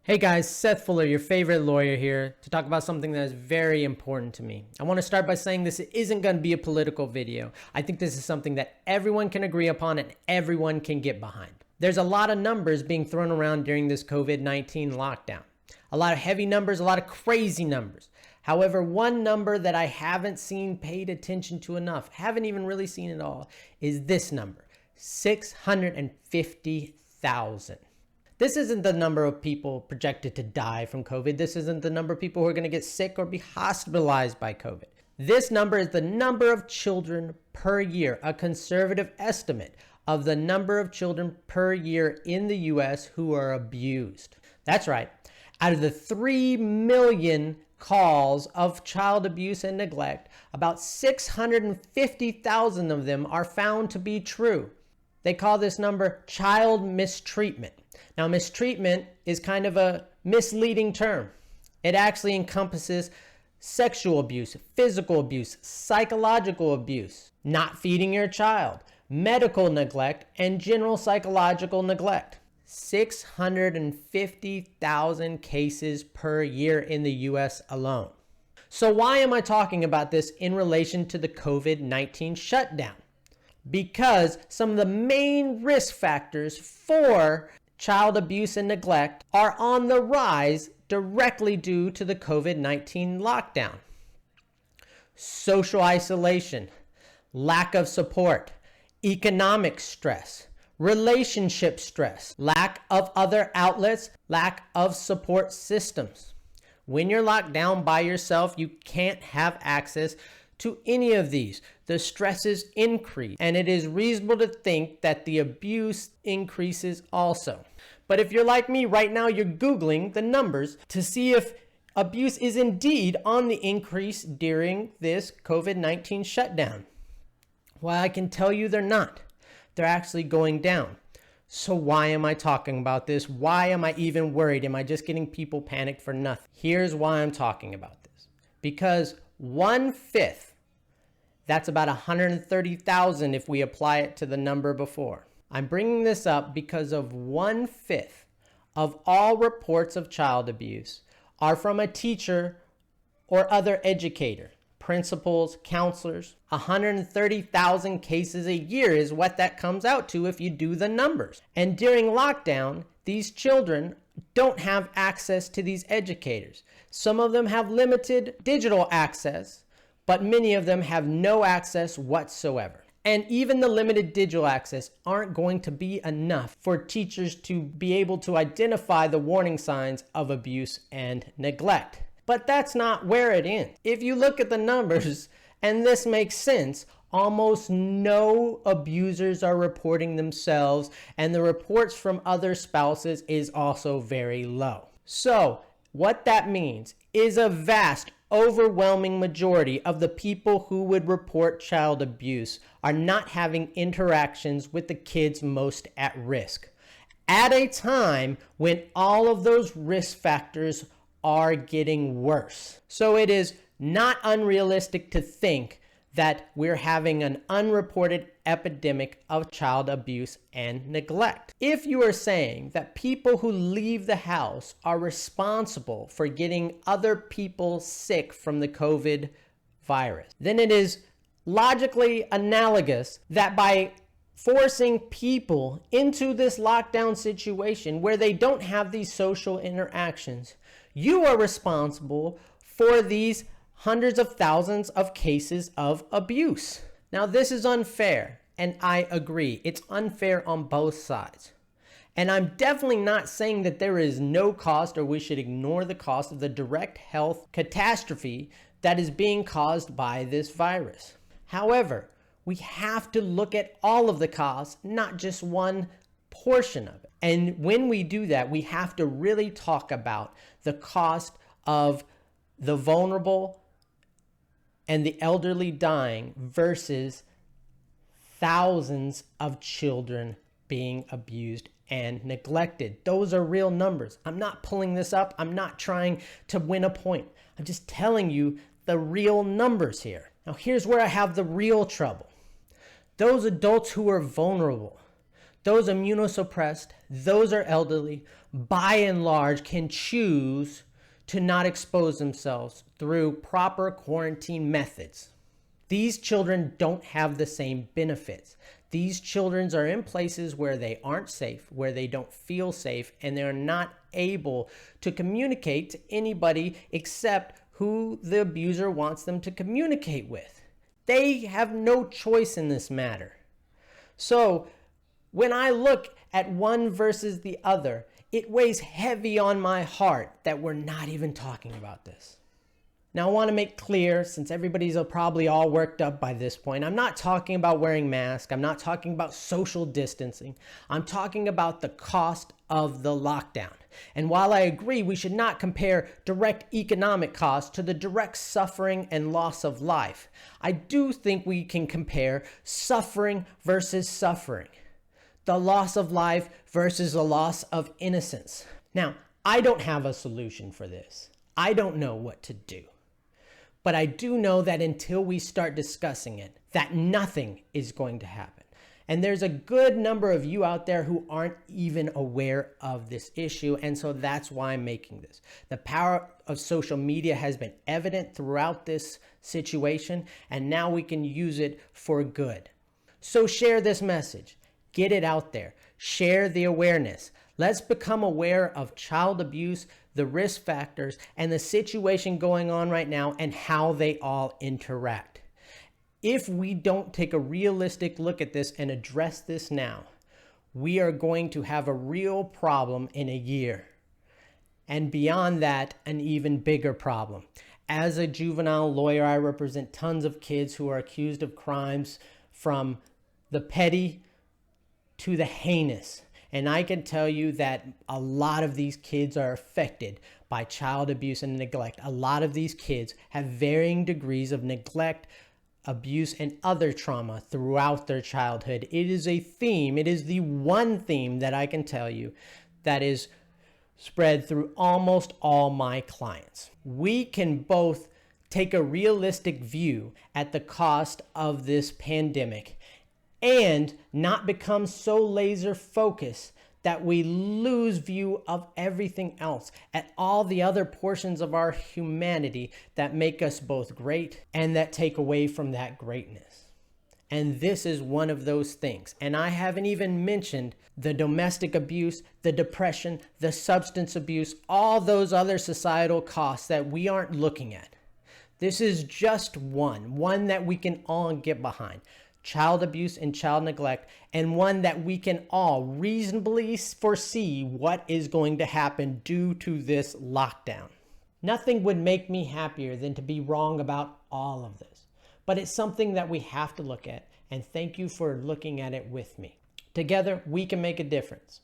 Hey guys, Seth Fuller, your favorite lawyer here to talk about something that is very important to me. I want to start by saying this isn't going to be a political video. I think this is something that everyone can agree upon and everyone can get behind. There's a lot of numbers being thrown around during this COVID-19 lockdown. A lot of heavy numbers, a lot of crazy numbers. However, one number that I haven't seen paid attention to enough, haven't even really seen at all, is this number, 650,000. This isn't the number of people projected to die from COVID. This isn't the number of people who are going to get sick or be hospitalized by COVID. This number is the number of children per year, a conservative estimate of the number of children per year in the US who are abused. That's right. Out of the 3 million calls of child abuse and neglect, about 650,000 of them are found to be true. They call this number child mistreatment. Now, mistreatment is kind of a misleading term. It actually encompasses sexual abuse, physical abuse, psychological abuse, not feeding your child, medical neglect, and general psychological neglect. 650,000 cases per year in the US alone. So why am I talking about this in relation to the COVID-19 shutdown? Because some of the main risk factors for child abuse and neglect are on the rise directly due to the COVID-19 lockdown. Social isolation, lack of support, economic stress, relationship stress, lack of other outlets, lack of support systems. When you're locked down by yourself, you can't have access to any of these. The stresses increase, and it is reasonable to think that the abuse increases also. But if you're like me right now, you're Googling the numbers to see if abuse is indeed on the increase during this COVID-19 shutdown. Well, I can tell you they're not. They're actually going down. So why am I talking about this? Why am I even worried? Am I just getting people panicked for nothing? Here's why I'm talking about this. Because 1/5, that's about 130,000 if we apply it to the number before. I'm bringing this up because of 1/5 of all reports of child abuse are from a teacher or other educator, principals, counselors. 130,000 cases a year is what that comes out to if you do the numbers. And during lockdown, these children don't have access to these educators. Some of them have limited digital access, but many of them have no access whatsoever. And even the limited digital access aren't going to be enough for teachers to be able to identify the warning signs of abuse and neglect. But that's not where it ends. If you look at the numbers, and this makes sense, almost no abusers are reporting themselves, and the reports from other spouses is also very low. So what that means is a vast, overwhelming majority of the people who would report child abuse are not having interactions with the kids most at risk at a time when all of those risk factors are getting worse. So it is not unrealistic to think that we're having an unreported epidemic of child abuse and neglect. If you are saying that people who leave the house are responsible for getting other people sick from the COVID virus, then it is logically analogous that by forcing people into this lockdown situation where they don't have these social interactions, you are responsible for these hundreds of thousands of cases of abuse. Now, this is unfair, and I agree. It's unfair on both sides. And I'm definitely not saying that there is no cost or we should ignore the cost of the direct health catastrophe that is being caused by this virus. However, we have to look at all of the costs, not just one portion of it. And when we do that, we have to really talk about the cost of the vulnerable and the elderly dying versus thousands of children being abused and neglected. Those are real numbers. I'm not pulling this up. I'm not trying to win a point. I'm just telling you the real numbers here. Now, here's where I have the real trouble. Those adults who are vulnerable, those immunosuppressed, those are elderly, by and large, can choose to not expose themselves through proper quarantine methods. These children don't have the same benefits. These children are in places where they aren't safe, where they don't feel safe, and they're not able to communicate to anybody except who the abuser wants them to communicate with. They have no choice in this matter. So when I look at one versus the other, it weighs heavy on my heart that we're not even talking about this. Now, I want to make clear, since everybody's probably all worked up by this point, I'm not talking about wearing masks. I'm not talking about social distancing. I'm talking about the cost of the lockdown. And while I agree we should not compare direct economic costs to the direct suffering and loss of life, I do think we can compare suffering versus suffering. The loss of life versus the loss of innocence. Now, I don't have a solution for this. I don't know what to do. But I do know that until we start discussing it, that nothing is going to happen. And there's a good number of you out there who aren't even aware of this issue. And so that's why I'm making this. The power of social media has been evident throughout this situation, and now we can use it for good. So share this message. Get it out there. Share the awareness. Let's become aware of child abuse, the risk factors, and the situation going on right now and how they all interact. If we don't take a realistic look at this and address this now, we are going to have a real problem in a year. And beyond that, an even bigger problem. As a juvenile lawyer, I represent tons of kids who are accused of crimes from the petty to the heinous. And I can tell you that a lot of these kids are affected by child abuse and neglect. A lot of these kids have varying degrees of neglect, abuse, and other trauma throughout their childhood. It is a theme. It is the one theme that I can tell you that is spread through almost all my clients. We can both take a realistic view at the cost of this pandemic and not become so laser focused that we lose view of everything else, at all the other portions of our humanity that make us both great and that take away from that greatness. And this is one of those things. And I haven't even mentioned the domestic abuse, the depression, the substance abuse, all those other societal costs that we aren't looking at. This is just one that we can all get behind. Child abuse and child neglect, and one that we can all reasonably foresee what is going to happen due to this lockdown. Nothing would make me happier than to be wrong about all of this, but it's something that we have to look at, and thank you for looking at it with me. Together, we can make a difference.